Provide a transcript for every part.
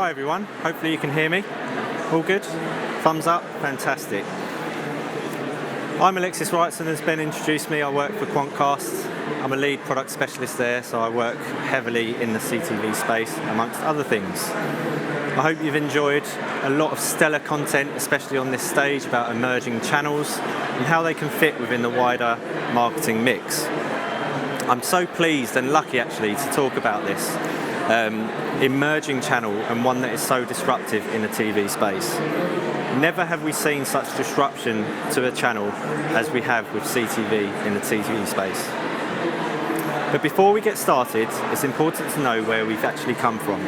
Hi everyone, hopefully you can hear me. All good? Thumbs up? Fantastic. I'm Alexis Wrightson, as Ben introduced me. I work for Quantcast. I'm a lead product specialist there, so I work heavily in the CTV space, amongst other things. I hope you've enjoyed a lot of stellar content, especially on this stage, about emerging channels and how they can fit within the wider marketing mix. I'm so pleased and lucky actually to talk about this emerging channel, and one that is so disruptive in the TV space. Never have we seen such disruption to a channel as we have with CTV in the TV space. But before we get started, it's important to know where we've actually come from.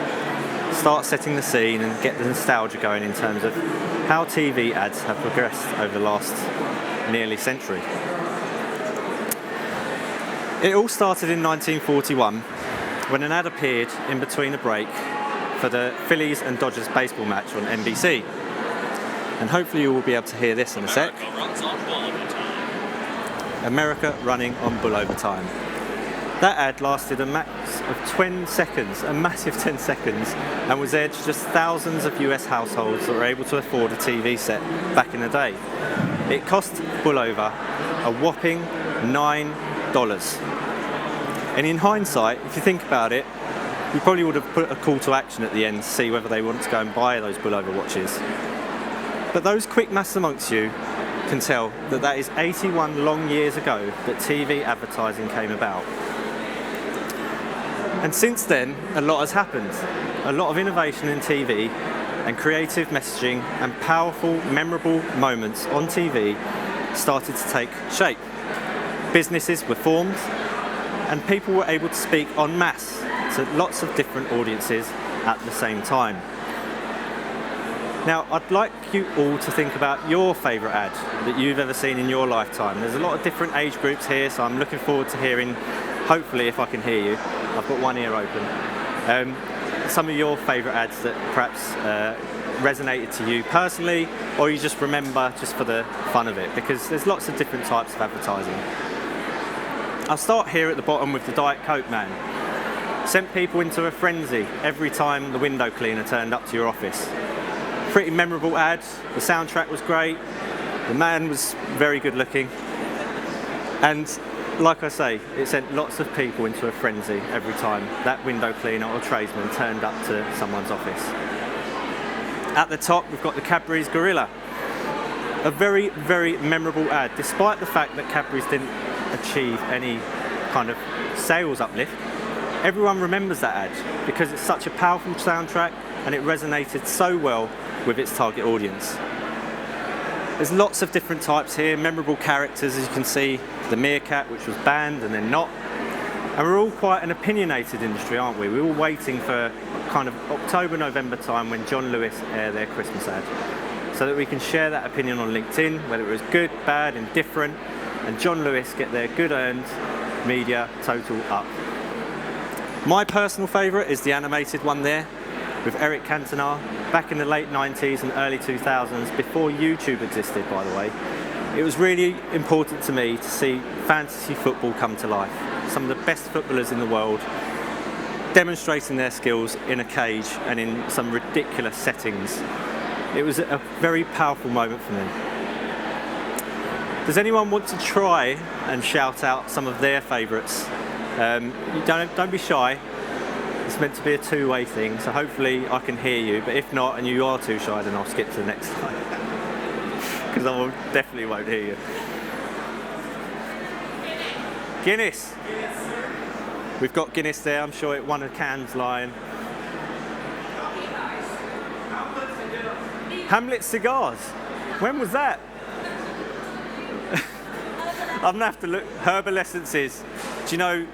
Start setting the scene and get the nostalgia going in terms of how TV ads have progressed over the last nearly century. It all started in 1941 when an ad appeared in between a break for the Phillies and Dodgers baseball match on NBC. And hopefully you will be able to hear this in a sec. America running on bull overtime. That ad lasted a max of 10 seconds, a massive 10 seconds, and was aired to just thousands of US households that were able to afford a TV set back in the day. It cost Bullover a whopping $9. And in hindsight, if you think about it, you probably would have put a call to action at the end to see whether they want to go and buy those Bullover watches. But those quick maths amongst you can tell that that is 81 long years ago that TV advertising came about. And since then, a lot has happened. A lot of innovation in TV and creative messaging and powerful, memorable moments on TV started to take shape. Businesses were formed, and people were able to speak en masse to lots of different audiences at the same time. Now, I'd like you all to think about your favourite ad that you've ever seen in your lifetime. There's a lot of different age groups here, so I'm looking forward to hearing, hopefully if I can hear you, I've got one ear open, some of your favourite ads that perhaps resonated to you personally, or you just remember just for the fun of it, because there's lots of different types of advertising. I'll start here at the bottom with the Diet Coke man. Sent people into a frenzy every time the window cleaner turned up to your office. Pretty memorable ad, the soundtrack was great, the man was very good looking, and like I say, it sent lots of people into a frenzy every time that window cleaner or tradesman turned up to someone's office. At the top we've got the Cadbury's Gorilla. A very, very memorable ad, despite the fact that Cadbury's didn't achieve any kind of sales uplift. Everyone remembers that ad because it's such a powerful soundtrack and it resonated so well with its target audience. There's lots of different types here, memorable characters, as you can see, the meerkat, which was banned and then not. And we're all quite an opinionated industry, aren't we? We're all waiting for kind of October, November time when John Lewis air their Christmas ad, so that we can share that opinion on LinkedIn, whether it was good, bad, indifferent, and John Lewis get their good earned media total up. My personal favourite is the animated one there with Eric Cantona back in the late 90s and early 2000s, before YouTube existed, by the way. It was really important to me to see fantasy football come to life. Some of the best footballers in the world demonstrating their skills in a cage and in some ridiculous settings. It was a very powerful moment for me. Does anyone want to try and shout out some of their favourites? Don't be shy. It's meant to be a two-way thing, so hopefully I can hear you, but if not and you are too shy, then I'll skip to the next slide, because I definitely won't hear you. Guinness. We've got Guinness there, I'm sure it won a Cannes Lion. Hamlet Cigars. When was that? I'm gonna have to look. Herbal Essences. Do you know,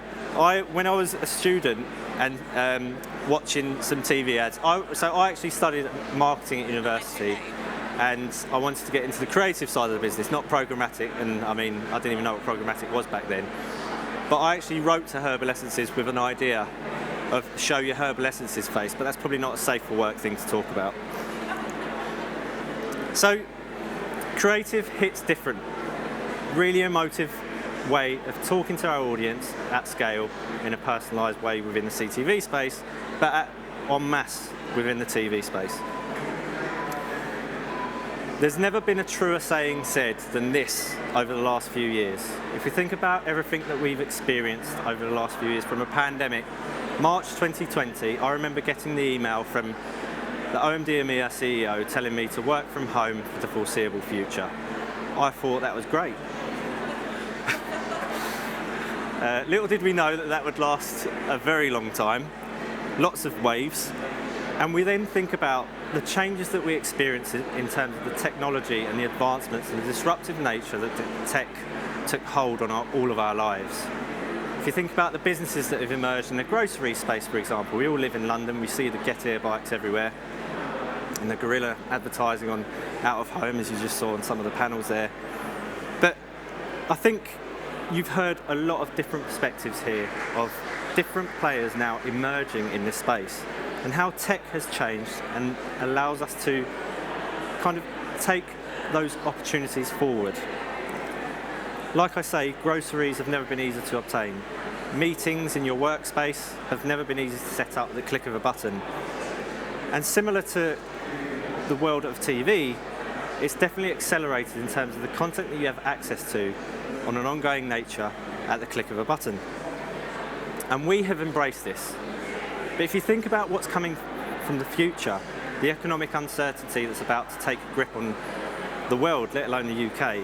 when I was a student and watching some TV ads, so I actually studied marketing at university, and I wanted to get into the creative side of the business, not programmatic, and I mean, I didn't even know what programmatic was back then. But I actually wrote to Herbal Essences with an idea of show your Herbal Essences face, but that's probably not a safe for work thing to talk about. So, creative hits different. Really emotive way of talking to our audience at scale in a personalised way within the CTV space, but at en masse within the TV space. There's never been a truer saying said than this over the last few years. If we think about everything that we've experienced over the last few years, from a pandemic, March 2020, I remember getting the email from the OMD EMEA CEO telling me to work from home for the foreseeable future. I thought that was great. Little did we know that that would last a very long time, lots of waves, and we then think about the changes that we experience in terms of the technology and the advancements and the disruptive nature that tech took hold on all of our lives. If you think about the businesses that have emerged in the grocery space, for example, we all live in London, we see the Get Here bikes everywhere, and the guerrilla advertising on out of home, as you just saw on some of the panels there. But I think you've heard a lot of different perspectives here of different players now emerging in this space, and how tech has changed and allows us to kind of take those opportunities forward. Like I say, groceries have never been easier to obtain. Meetings in your workspace have never been easier to set up at the click of a button. And similar to the world of TV, it's definitely accelerated in terms of the content that you have access to on an ongoing nature at the click of a button. And we have embraced this. But if you think about what's coming from the future, the economic uncertainty that's about to take a grip on the world, let alone the UK,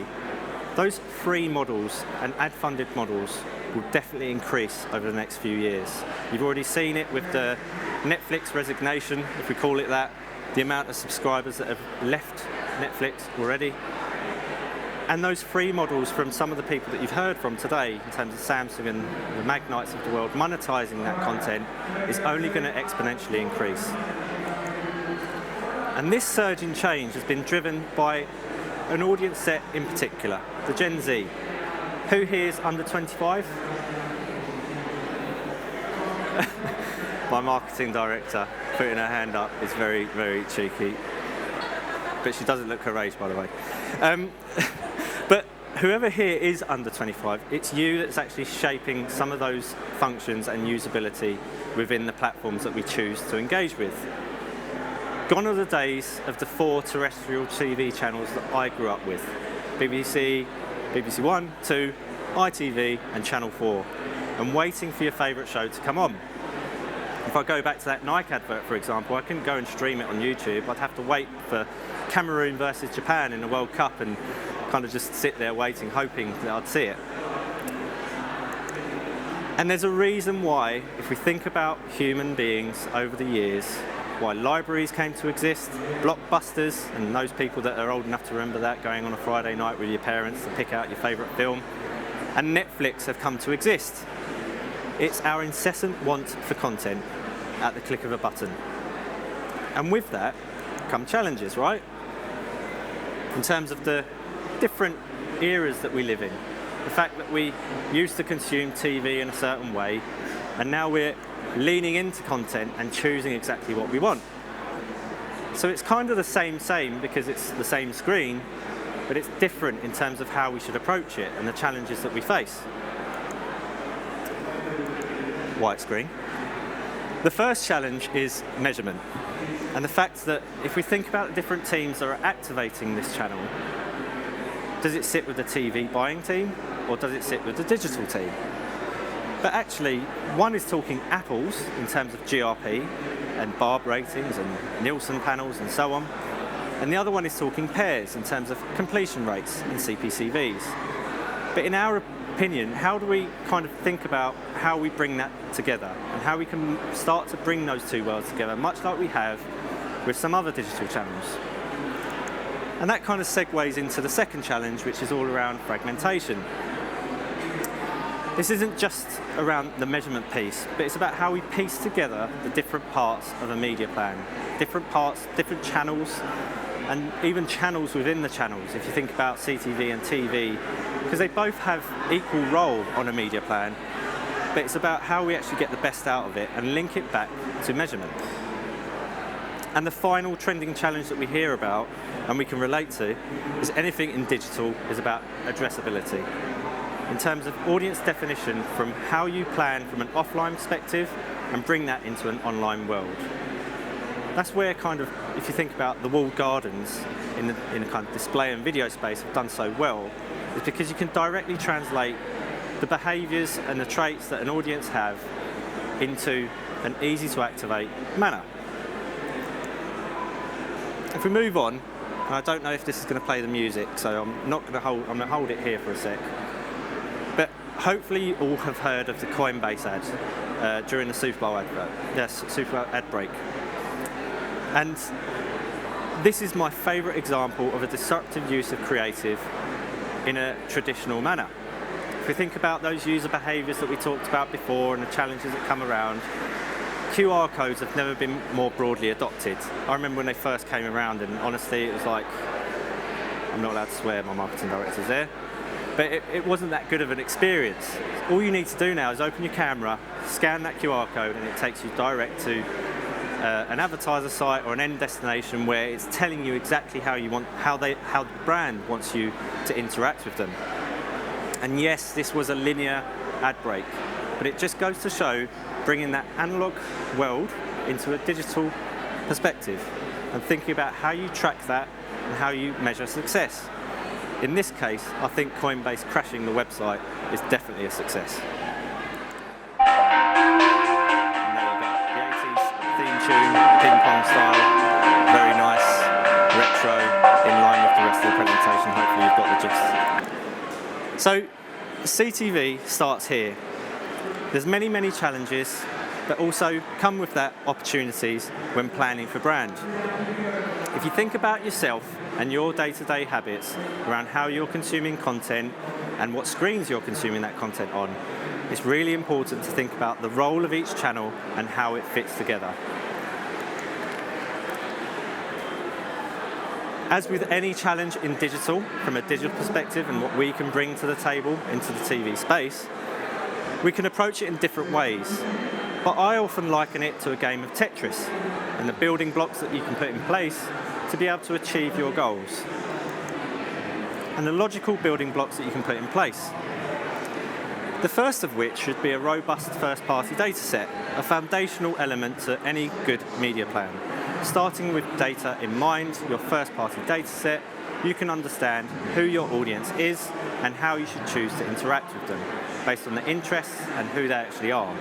those free models and ad-funded models will definitely increase over the next few years. You've already seen it with the Netflix resignation, if we call it that, the amount of subscribers that have left Netflix already. And those free models from some of the people that you've heard from today, in terms of Samsung and the Magnites of the world, monetizing that content is only going to exponentially increase. And this surge in change has been driven by an audience set in particular, the Gen Z. Who here is under 25? My marketing director putting her hand up is very, very cheeky. But she doesn't look her age, by the way. But whoever here is under 25, it's you that's actually shaping some of those functions and usability within the platforms that we choose to engage with. Gone are the days of the 4 terrestrial TV channels that I grew up with. BBC, BBC One, 2, ITV and Channel 4, and waiting for your favourite show to come on. If I go back to that Nike advert, for example, I couldn't go and stream it on YouTube. I'd have to wait for Cameroon versus Japan in the World Cup and kind of just sit there waiting, hoping that I'd see it. And there's a reason why, if we think about human beings over the years, why libraries came to exist, blockbusters, and those people that are old enough to remember that, going on a Friday night with your parents to pick out your favourite film, and Netflix have come to exist. It's our incessant want for content at the click of a button. And with that come challenges, right? In terms of the different eras that we live in. The fact that we used to consume TV in a certain way, and now we're leaning into content and choosing exactly what we want. So it's kind of the same because it's the same screen, but it's different in terms of how we should approach it and the challenges that we face. White screen. The first challenge is measurement, and the fact that if we think about the different teams that are activating this channel, does it sit with the TV buying team or does it sit with the digital team? But actually, one is talking apples in terms of GRP and Barb ratings and Nielsen panels and so on, and the other one is talking pairs in terms of completion rates and CPCVs. But in our opinion, how do we kind of think about how we bring that together and how we can start to bring those two worlds together, much like we have with some other digital channels? And that kind of segues into the second challenge, which is all around fragmentation. This isn't just around the measurement piece, but it's about how we piece together the different parts of a media plan. Different parts, different channels, and even channels within the channels, if you think about CTV and TV, because they both have equal role on a media plan, but it's about how we actually get the best out of it and link it back to measurement. And the final trending challenge that we hear about and we can relate to is anything in digital is about addressability. In terms of audience definition from how you plan from an offline perspective and bring that into an online world. That's where kind of, if you think about the walled gardens in a kind of display and video space have done so well, is because you can directly translate the behaviours and the traits that an audience have into an easy to activate manner. If we move on, and I don't know if this is going to play the music, so I'm going to hold it here for a sec. But hopefully you all have heard of the Coinbase ad during the Super Bowl advert. Yes, Super Bowl ad break. And this is my favourite example of a disruptive use of creative in a traditional manner. If we think about those user behaviours that we talked about before and the challenges that come around, QR codes have never been more broadly adopted. I remember when they first came around, and honestly it was like, I'm not allowed to swear, my marketing director's there, but it wasn't that good of an experience. All you need to do now is open your camera, scan that QR code, and it takes you direct to an advertiser site or an end destination where it's telling you exactly how the brand wants you to interact with them. And yes, this was a linear ad break, but it just goes to show bringing that analog world into a digital perspective and thinking about how you track that and how you measure success. In this case, I think Coinbase crashing the website is definitely a success. And there you go, the 80s theme tune, ping pong style, very nice, retro, in line with the rest of the presentation. Hopefully you've got the gist. So CTV starts here. There's many challenges, but also come with that opportunities when planning for brand. If you think about yourself and your day-to-day habits around how you're consuming content and what screens you're consuming that content on, it's really important to think about the role of each channel and how it fits together. As with any challenge in digital, from a digital perspective and what we can bring to the table into the TV space, we can approach it in different ways, but I often liken it to a game of Tetris and the building blocks that you can put in place to be able to achieve your goals. And the logical building blocks that you can put in place. The first of which should be a robust first-party data set, a foundational element to any good media plan. Starting with data in mind, your first-party data set, you can understand who your audience is and how you should choose to interact with them, based on their interests and who they actually are.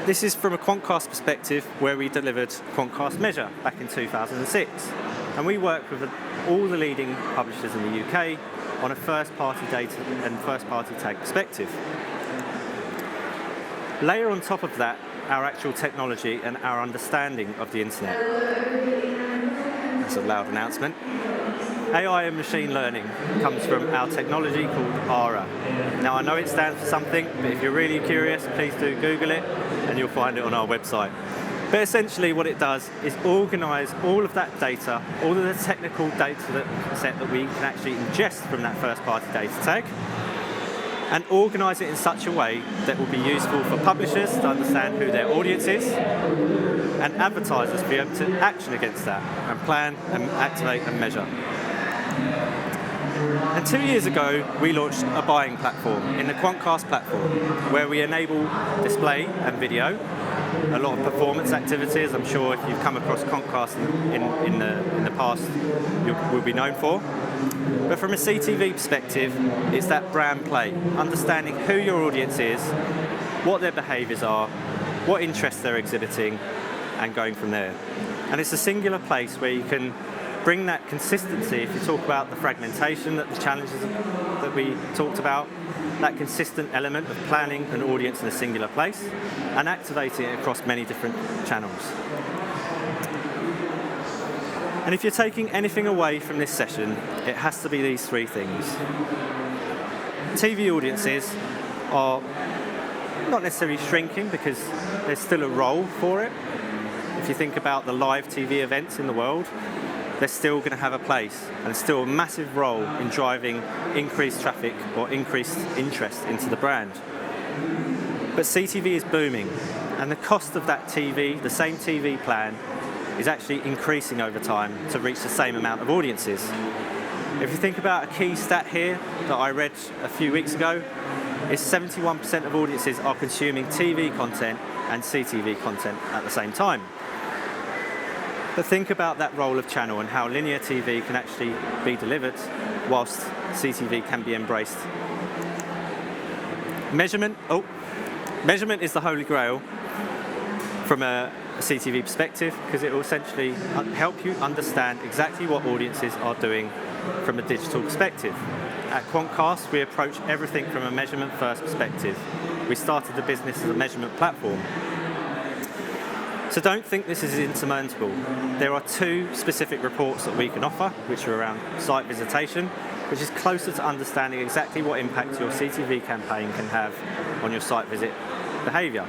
This is from a Quantcast perspective, where we delivered Quantcast Measure back in 2006. And we worked with all the leading publishers in the UK on a first-party data and first-party tag perspective. Layer on top of that our actual technology and our understanding of the internet. That's a loud announcement. AI and machine learning comes from our technology called ARA. Now I know it stands for something, but if you're really curious, please do Google it and you'll find it on our website. But essentially what it does is organise all of that data, all of the technical data set that we can actually ingest from that first-party data tag, and organise it in such a way that will be useful for publishers to understand who their audience is, and advertisers to be able to action against that and plan and activate and measure. And 2 years ago, we launched a buying platform in the Quantcast platform, where we enable display and video, a lot of performance activities. I'm sure if you've come across Quantcast in the past, you will be known for. But from a CTV perspective, it's that brand play, understanding who your audience is, what their behaviours are, what interests they're exhibiting, and going from there. And it's a singular place where you can bring that consistency. If you talk about the fragmentation, the challenges that we talked about, that consistent element of planning an audience in a singular place and activating it across many different channels. And if you're taking anything away from this session, it has to be these three things. TV audiences are not necessarily shrinking because there's still a role for it. If you think about the live TV events in the world, they're still going to have a place and still a massive role in driving increased traffic or increased interest into the brand. But CTV is booming, and the cost of that TV, the same TV plan, is actually increasing over time to reach the same amount of audiences. If you think about a key stat here that I read a few weeks ago, is 71% of audiences are consuming TV content and CTV content at the same time. But think about that role of channel and how linear TV can actually be delivered whilst CTV can be embraced. Measurement is the holy grail from a CTV perspective, because it will essentially help you understand exactly what audiences are doing from a digital perspective. At Quantcast, we approach everything from a measurement first perspective. We started the business as a measurement platform. So don't think this is insurmountable. There are 2 specific reports that we can offer, which are around site visitation, which is closer to understanding exactly what impact your CTV campaign can have on your site visit behaviour.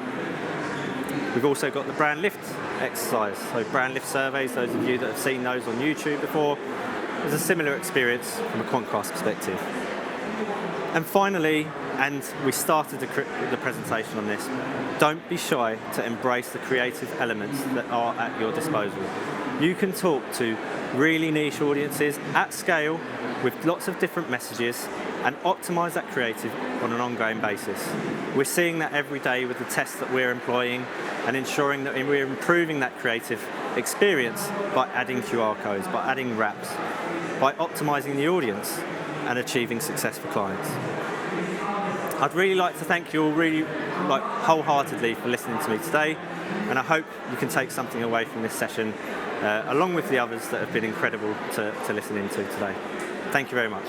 We've also got the brand lift exercise, so brand lift surveys, those of you that have seen those on YouTube before, there's a similar experience from a Quantcast perspective. And finally, and we started the presentation on this, don't be shy to embrace the creative elements that are at your disposal. You can talk to really niche audiences at scale with lots of different messages and optimize that creative on an ongoing basis. We're seeing that every day with the tests that we're employing and ensuring that we're improving that creative experience by adding QR codes, by adding wraps, by optimizing the audience and achieving success for clients. I'd really like to thank you all wholeheartedly for listening to me today, and I hope you can take something away from this session along with the others that have been incredible to listen into today. Thank you very much.